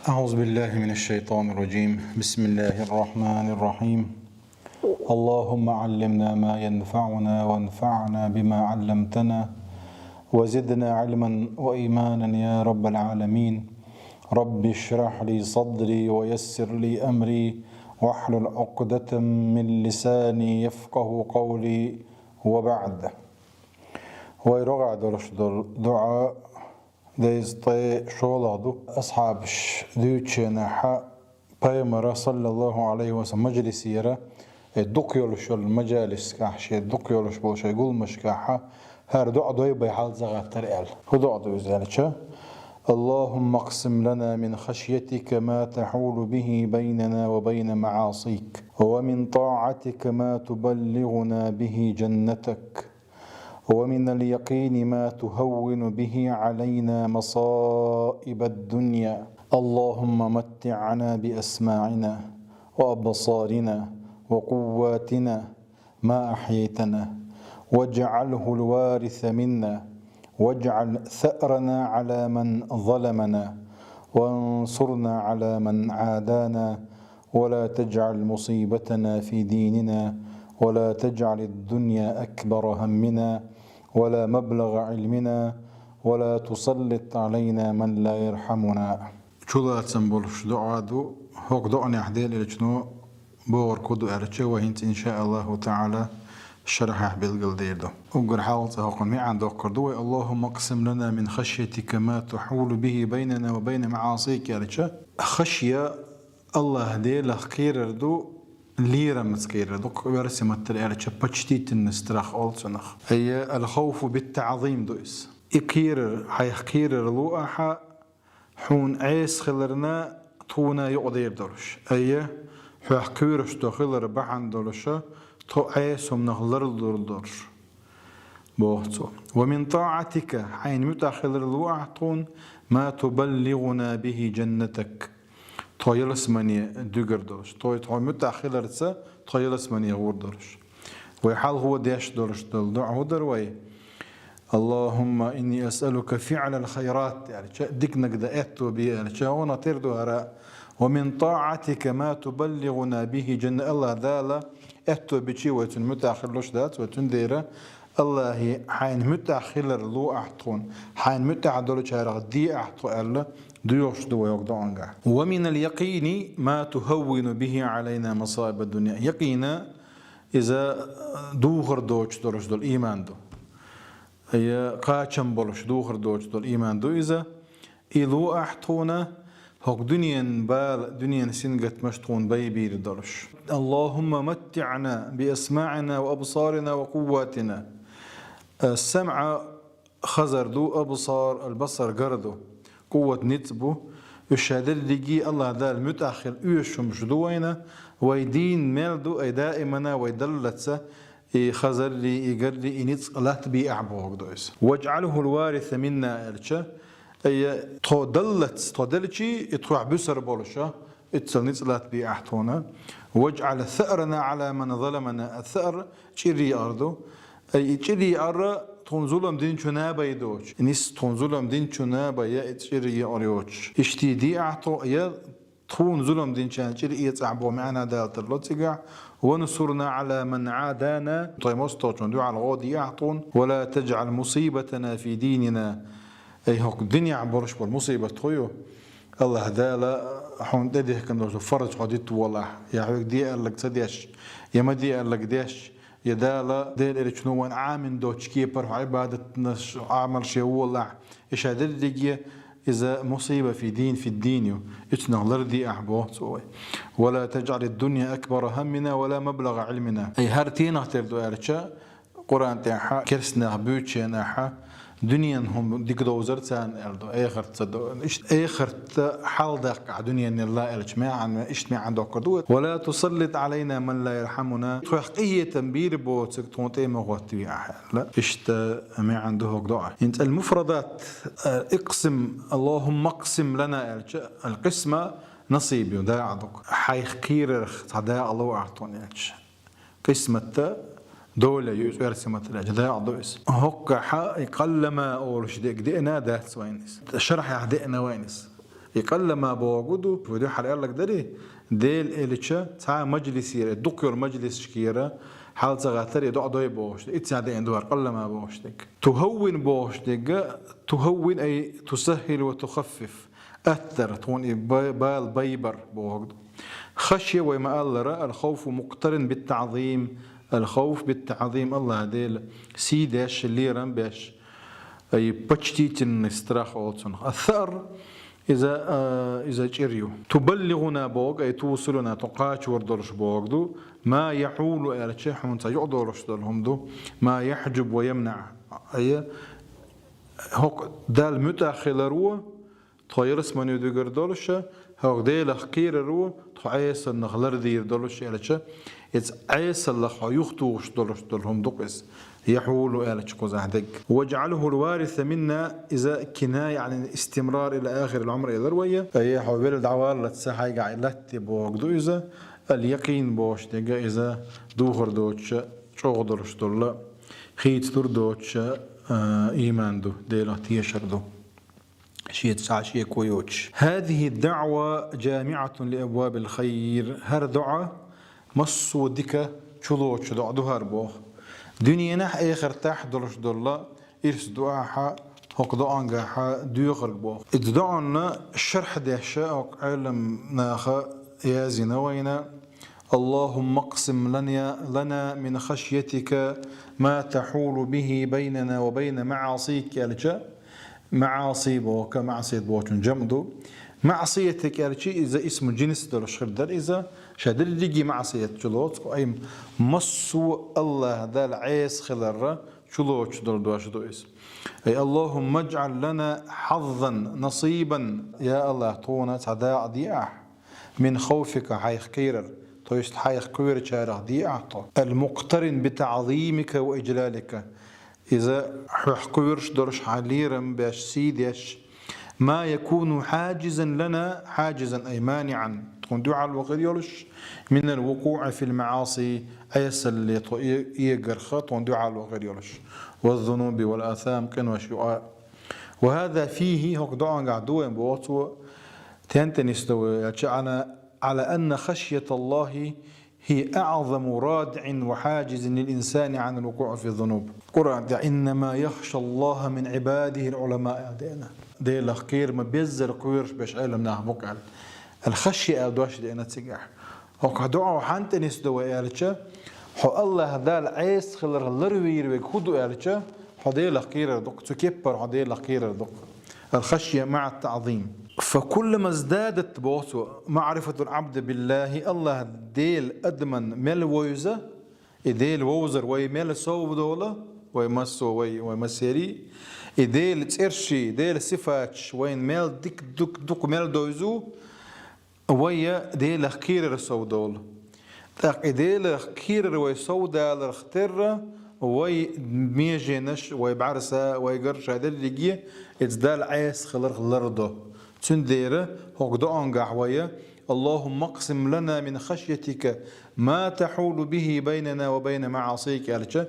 أعوذ بالله من الشيطان الرجيم. بسم الله الرحمن الرحيم. اللهم علمنا ما ينفعنا وانفعنا بما علمتنا وزدنا علما وإيمانا يا رب العالمين. رب اشرح لي صدري ويسر لي أمري واحلل عقدة من لساني يفقه قولي وبعد. ويرغع دعاء ديزطي شولادو أصحابش دوتشينا حا بايمرا صلى الله عليه وسلم مجلس يرى الدقيولش المجالس كاحشي الدقيولش بوش يقول مش كاحا هار دعدو بيحال زغات ترئال هدعدو زالتشا. اللهم اقسم لنا من خشيتك ما تحول به بيننا وبين معاصيك ومن طاعتك ما تبلغنا به جنتك ومن اليقين ما تهون به علينا مصائب الدنيا. اللهم متعنا بأسماعنا وأبصارنا وقواتنا ما أحييتنا واجعله الوارث منا واجعل ثأرنا على من ظلمنا وانصرنا على من عادانا ولا تجعل مصيبتنا في ديننا ولا تجعل الدنيا أكبر همنا ولا مبلغ علمنا ولا تسلط علينا من لا يرحمنا. شو سنبولش دعادو هوك دعني أحديل إلى شنو بور كودو أرتشو وهنت إن شاء الله تعالى شرحه بالقلدير دو وقر حاولت هوقن مي عن دوكر دو. اللهم اقسم لنا من خشيتك ما تحول به بيننا وبين معاصيك أرتشو خشية الله دي لخير دو ليرة مسكيرة دوك ورسمة التريالة شبتشتيت النستراخ أولسنخ هي الخوف بالتعظيم دويس إكير حيخير لوحة حون عيس خلرنا تونا يقدر درش هي حيخيرش تو خلر بحن درشة تو عيسهم نخلر درش بوحتو. ومن طاعتك حين متخلر لوحتون ما تبلغنا به جنتك طايلس مني دوغر درش طاي متأخر رتسا طايلس مني غور درش ويحال هو داش درش دلدع هو دروي. اللهم إني أسألك فعل الخيرات يعني ديك نقدا أتو بي يعني شاونا تردو هراء ومن طاعتك ما تبلغنا به جنة الله ذالا أتو بشي وتن متأخر لوش ذات وتن ديرة الله حين متأخر لو أحطون حين متأخر شهر دي أحطو الله ديوش دو يقدعنقع. ومن اليقين ما تهون به علينا مصائب الدنيا يقينا إذا دوخر دوش درش دول إيمان دو هي قاچم بولش دوخر دوش دول إيمان دو إذا إلو أحطونا هوك دنيا بال دنيا سنقت مشطون بيبير درش. اللهم متعنا بأسماعنا وأبصارنا وقواتنا. السمع خزر دو أبصار البصر قردو قوة نتبو الشهادة اللي الله ذا المتأخر يشم شدوينا ويدين مالدو أي دائما ويدلتسا خزر لي يقر لي إنيتس الله تبي أعبوك دويس واجعله الوارث منا ألشا أي تودلتشي يتروح بسر بولشا اتسل نيتس الله تبي أحتونا واجعل ثأرنا على من ظلمنا. الثأر تشيري أرضو أي تشيري أرض تنزلهم دين شنابا يدوش نيس تنزلهم دين شنابا يا اتشيري أريوش اشتي دي أعطو يا تنزلهم دين شان تشيري يتعبوا معنا دالت اللوتيقع ونصرنا على من عادانا طيموستوشون دو على غودي أعطون ولا تجعل مصيبتنا في ديننا. أي هوك الدنيا عبرش بالمصيبة تويو الله دالا حون ديه كندوش فرج قديت والله يا حبيك دي قال لك تديش يا ما دي قال لك ديش يدالا ديل إرشنوان عامن دوتشكي برح عبادة عمل شيء والله إيش هذا اللي إذا مصيبة في الدين إتنا لردي أحبه سوي. ولا تجعل الدنيا أكبر همنا ولا مبلغ علمنا. أي هرتينا تردو أرشا قرآن تاعها كرسنا بيوتشنا حا دنيا هم ديك دوزرتان أردو آخرت حال دق دنيا إن الله إجتماع عن دوكردوت. ولا تسلط علينا من لا يرحمنا. حقيقة تنبير بوت تونتي مغوتي لا إشت ما عنده دعاء. أنت المفردات اقسم اللهم اقسم لنا القسمة نصيب يداعدك حيخير هذا الله أعطوني قسمة دولة يؤرس مثلا جدا عضويس هوك يقلما أورش دقنا ده سوينس شرح يحدقنا وينس يقلما بوجوده ودي حلقة لك دري ديل إلتشا تاع مجلس يرى دكتور مجلس شكيرة حال صغاتر يدعو دوي بوش إتساعد إندوار قلما بوشتك تهون بوشتك تهون أي تسهل وتخفف أثر تون بال بيبر بوجوده خشية وما قال الخوف مقترن بالتعظيم الخوف بالتعظيم الله ديل سيداش ليران باش أي بتشتيتن استراخ أولتون الثأر إذا جريو تبلغنا بوغ أي توصلنا تقاش وردرش بوغدو ما يحول على تشحون تيعدرش دلهم دو ما يحجب ويمنع أي هوك دال متأخر روه تغيرس من يدقر دولش هوك ديل خير روه تعيس النخلر دير دولش على تش إذا عيس الله يختوش دولش دلهم دوقس يحول على تشكوز عدق واجعله الوارث منا إذا كناية عن الاستمرار إلى آخر العمر إلى روية أي حوالي الدعوار لتسحي قاعدة بوقدو إذا اليقين بوش تجا إذا دوخر دوتش شغدرش دولا خيت دور دوتش إيمان دو ديلا تيشر دو شيء تسعى شيء كويوتش هذه الدعوة جامعة لأبواب الخير هر دعاء مصو ديكا شلوتش دعوة دهار بوخ دنيا نح آخر تحت دولش دولا إرس دعاء هوك دعاء جاحا ديوخر بوخ إدعاءنا الشرح دهشة هوك علم ناخا يا زينوينا اللهم اقسم لنا من خشيتك ما تحول به بيننا وبين معاصيك يالجا معاصي بوك معصية بوك جمدو معصيتك يالجي إذا اسم جنس دولش خردر إذا شادر لجي معصية جلوت أي مصو الله دال عيس خلر شلوش دول دواش دويس أي اللهم اجعل لنا حظا نصيبا يا الله طونا تعداء ضياح من خوفك حيخ كيرر تويست حيخ كيرر شارع ضياح المقترن بتعظيمك وإجلالك إذا حكيرش درش حاليرم باش سيدش ما يكون حاجزا لنا حاجزا أي مانعا تكون دعاء الوقت يولش من الوقوع في المعاصي أيس اللي يقر خط دعاء الوقت يولش والذنوب والآثام كن وشعاء وهذا فيه هو دعاء قعدوين بوطو تنتنستوي على أن خشية الله هي أعظم رادع وحاجز للإنسان عن الوقوع في الذنوب قرآن إنما يخشى الله من عباده العلماء دي الأخير ما بيزر قويرش باش علم نحبك على الخشية أدواش دي أنا تسجح وكدعاء حانت نسدوا إلتشا حو الله دال عيس خلر اللروير ويكودوا إلتشا حو دي الأخير دق تكبر حو دي الأخير دق الخشية مع التعظيم فكلما ازدادت بوسو معرفة العبد بالله الله ديل أدمن مل ويزة ديل ووزر ويمل صوب دولة ويمسو ويمسيري ديل ترشي ديل صفاتش وين مل دك مل دوزو ويا ديل خير الصوب دولة ديل خير ويسودا الختر وي ميجينش ويبعرسا ويقرش هذا اللي جي اتدال عيس خلر ده تنديره هو دعاء قحوية اللهم اقسم لنا من خشيتك ما تحول به بيننا وبين معاصيك ألشة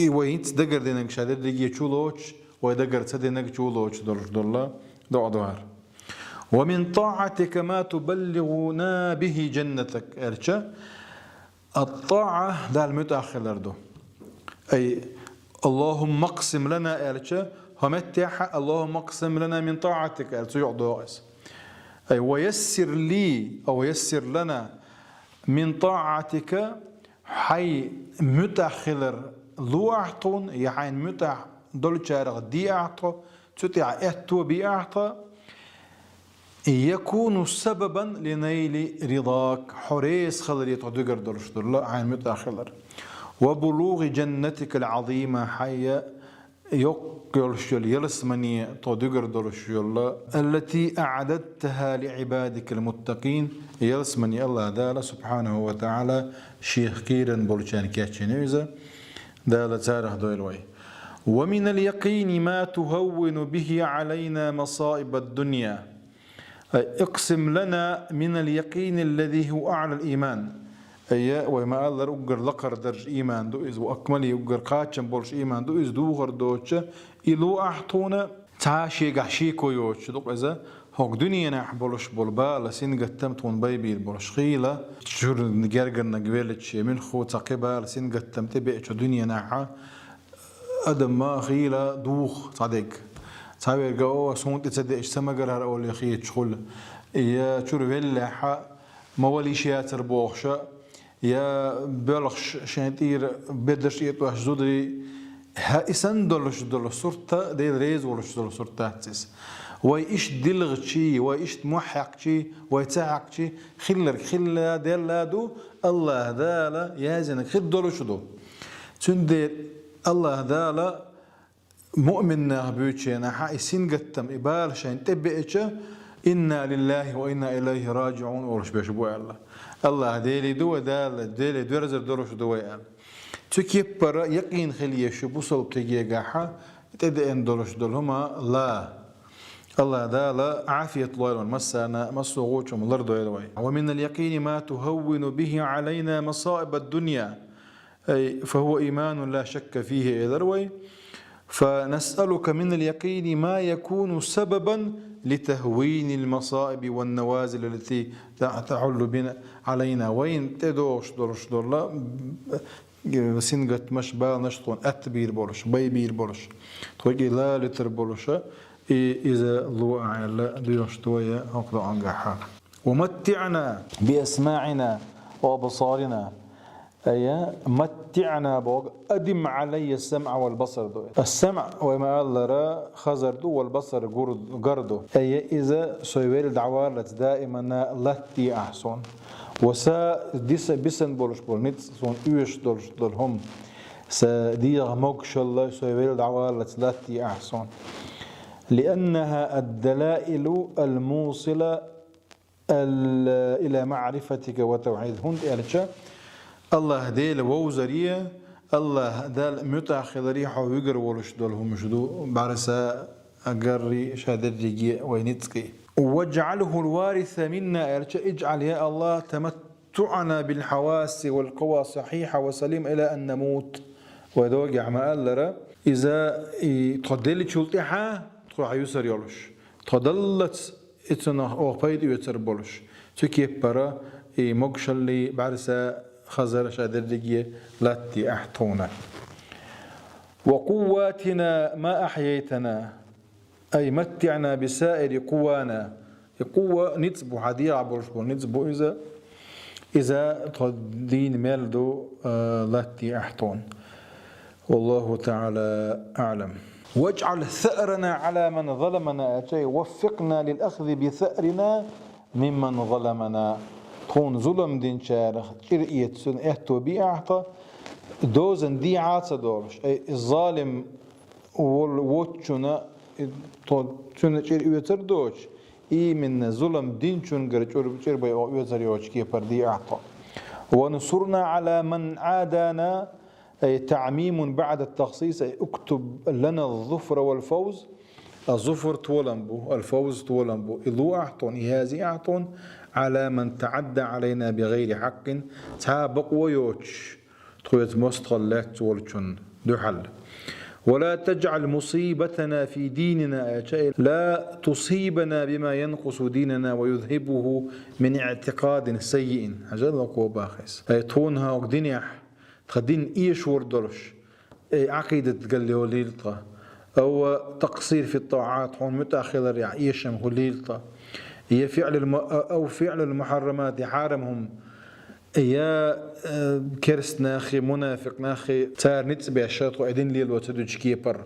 وين تدقر دينك شادر دقي تشولوش ويدقر تدينك تشولوش دولة دعاء ومن طاعتك ما تبلغنا به جنتك ألشة الطاعة ده المتأخر ده أي اللهم اقسم لنا ألشة همتح اللهم اقسم لنا من طاعتك أي ويسر لي أو يسر لنا من طاعتك حي متأخر لوعطون يعني متأخر دول شارع دي أعطى تتع أتو بأعطى يكون سببا لنيل رضاك حريس خلري تدقر دولش دول لا عين متأخر وبلوغ جنتك العظيمة حي يقولشل يلسمني تودقر دولشل التي أعددتها لعبادك المتقين يلسمني الله دال سبحانه وتعالى شيخ كيرن بولشان كاتشينيزا دال تاريخ دويلوي ومن اليقين ما تهون به علينا مصائب الدنيا اقسم لنا من اليقين الذي هو أعلى الإيمان أي وما الله أجر لقر درج إيمان دو إز وأكمل أجر قاتشم بولش إيمان دو إز دوغر دوتش إلو أحطونا تعاشي قحشي كويوتش دوق إذا هوك دنيا نحبولش بولبا لسين قتمت ون بيبي البولش خيلة شور نجرجر نجبلتش من خو تقبا لسين قتمت بيتش دنيا نحا أدم ما خيلة دوخ صدق صاير جو صوت تصدق إيش سمجر هرقول يا خيت شغل يا شور فيلا حا موالي شياتر بوخشة يا بلخش شنتير بدرش يتوه زودري ها إسان دولش دول صورته ديل ريز ولش دول صورته تس وإيش دلغ شيء وإيش محق شيء ويتعق شيء خلر دل دو الله دالا يازن خد دولش دو تند الله دالا مؤمن بيوتشينا حايسين قتم إبال شين تبئتش إنا لله وإنا إليه راجعون ورش بيشبوع الله ديلي دو ديلي درزر دروش دويا تكيب برا يقين خليه شو بوصل تجي جاحة تدين دروش دولهما لا الله دالا عافية الله مسنا مسوغوشم الأرض يلوي ومن اليقين ما تهون به علينا مصائب الدنيا أي فهو إيمان لا شك فيه إذروي فنسألك من اليقين ما يكون سببا لتهوين المصائب والنوازل التي تعل بنا علينا وين تدوش درش درلا سنجت مش بال نشطون أتبير بولش بيبير بولش توجي لا لتر بولش إذا لو على ديوش تويا هكذا عنجحها ومتعنا بأسماعنا وبصارنا أي متعنا بوق أدم علي السمع والبصر دو السمع وما قال را خزر دو والبصر قردو أي إذا سويل دعوالت دائما لتي أحسن وسا ديس بسن بولش بول نت سون يوش دول هم سديغ موكش الله سويل دعوالت لتي أحسن لأنها الدلائل الموصلة إلى معرفتك وتوحيد هند إلشا الله ديل ووزرية الله دال متأخذ ريحه ويقر ولش دولهم شدو بعرسا أقري شادرجي وينتقي واجعله الوارث منا اجعل يا الله تمتعنا بالحواس والقوى صحيحة وسليم إلى أن نموت ودوجع ما قال إذا تضلت شلتها تروح يسر يولش تضلت اتنا أو بيد يسر بولش تكيب برا مقشلي بعرسا خزر شادرجي لاتي أحطونا وقواتنا ما أحييتنا أي متعنا بسائر قوانا قوة نتصبو حديع عبرشبو نتصبو إذا تدين مالدو لاتي أحطون والله تعالى أعلم واجعل ثأرنا على من ظلمنا وفقنا للأخذ بثأرنا ممن ظلمنا تون ظلم دين شارخ شرئية سن اهتو بيعطى دوزن دي عاطة دورش اي الظالم والوچنا تون شرئية تردوش اي من ظلم دين شن قرر بي يوزريوش كي پردي اعطى ونصرنا على من عادانا اي تعميم بعد التخصيص اي اكتب لنا الظفر والفوز الظفر تولنبو الفوز تولنبو إذو أعطون إهازي أعطون على من تعدى علينا بغير حق تابق ويوتش تخويت مستغلات تولشن دحل ولا تجعل مصيبتنا في ديننا لا تصيبنا بما ينقص ديننا ويذهبه من اعتقاد سيء هجل لقوة باخس أي تونها وقدنيح تخدين إيش وردرش عقيدة تقلي وليلطة أو تقصير في الطاعات هون متأخر يعيشهم هليلطة هي أو فعل المحرمات حارمهم يا كرس ناخي منافق ناخي تار نتبع الشيط وعدين ليل وتدوج كيبر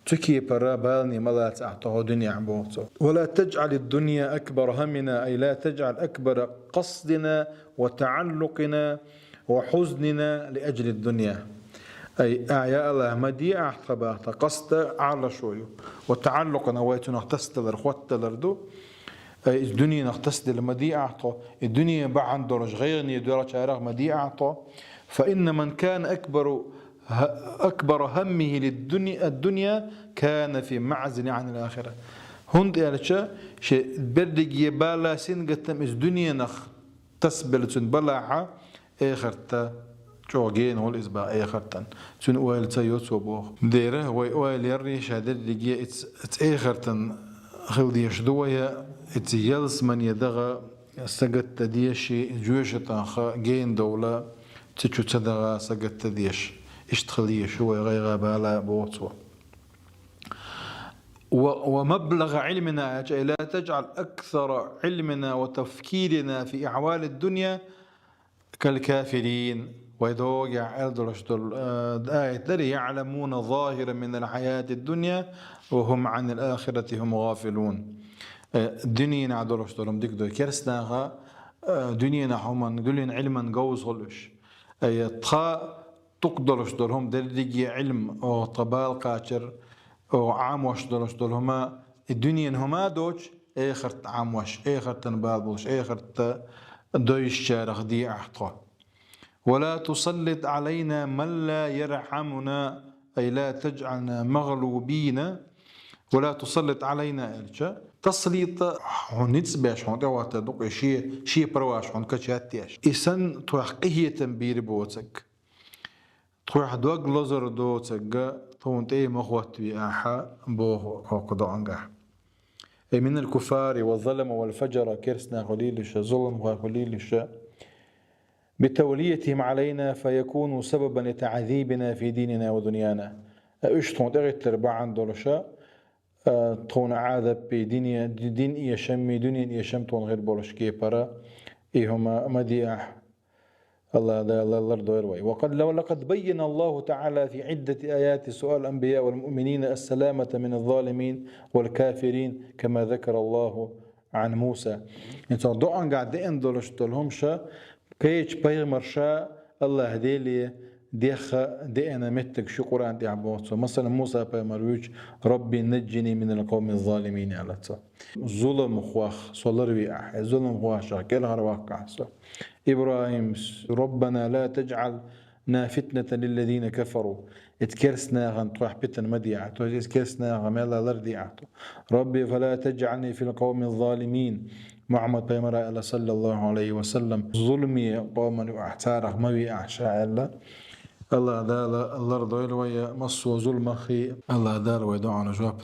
تكيبر بالني ملات أعطاه دنيا عبوته ولا تجعل الدنيا أكبر همنا أي لا تجعل أكبر قصدنا وتعلقنا وحزننا لأجل الدنيا أي يا الله مدي أحقبه تقصد على شويه وتعلق نويتنا تستلر خوتلر دو الدنيا نختصد المدي أعطى الدنيا بعد درج غيرني درج عراق مدي أعطى فإن من كان أكبر همه الدنيا كان في معزل عن الآخرة هند يالشا شيء بردق يبالا سن قتم الدنيا نخ تسبل بلاعة آخرتا جوجين هول إسبا آخرتن سن أويل تيوت وبوخ ديره وأويل يري شهادة لجي ات آخرتن خلديش دوية ات يلس من يدغى سجت ديشي جوشة خا جين دولة تشو تدغى سجت ديش اشتخليش هو غير بالا بوتو ومبلغ علمنا لا تجعل أكثر علمنا وتفكيرنا في أحوال الدنيا كالكافرين ويدو يعلدرشتل آية دري يعلمون ظاهرا من الحياة الدنيا وهم عن الآخرة هم غافلون دنيا نعدرشتلهم ديك دو كرسناها دنيا نحومن دلين علما جوز غلش تخا تقدرشتلهم دري علم أو طبال قاشر أو عام وش دلهما الدنيا هما دوش آخرت عام وش آخرت نبالبوش آخرت دوش شارخ دي أحطه ولا تسلط علينا من لا يرحمنا أي لا تجعلنا مغلوبين ولا تسلط علينا تسليط نتسباش هون دوات دوق شيء برواش هون كشاتيش إسن توحقيه تنبير بوتك توح دوق لزر دوتك تونت إيه مخوت بأحا بوه قضاء عنقح من الكفار والظلم والفجر كرسنا قليلش ظلم وقليلش بتوليتهم علينا فيكونوا سببا لتعذيبنا في ديننا ودنيانا اشتون تغتر بعن دولشا تون عذاب بدنيا دين يشمي دنيا يشمتون غير بولش كيبرا إيهما مديح الله دويروي ولقد بين الله تعالى في عدة آيات سؤال الأنبياء والمؤمنين السلامة من الظالمين والكافرين كما ذكر الله عن موسى انتو دعان قاعدين دولشتلهمشا كيش بيغمرشا الله هديلي دي أنا متك شكرا عندي عبوتو مثلا موسى بيغمروج ربي نجني من القوم الظالمين على ظلم خواخ صلروي أح ظلم خواخ شاكل هرواقع إبراهيم ربنا لا تجعلنا فتنة للذين كفروا اتكرسنا غن طرح بتن مديعة اتكرسنا غمالا لرديعة ربي فلا تجعلني في القوم الظالمين محمد بيمرا صلى الله عليه وسلم ظلمي قوما واحتارخ ما أحشاء الله دال الله رضي ويا مص وظلم أخي الله دال ويدعنا جواب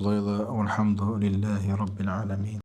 والحمد لله رب العالمين.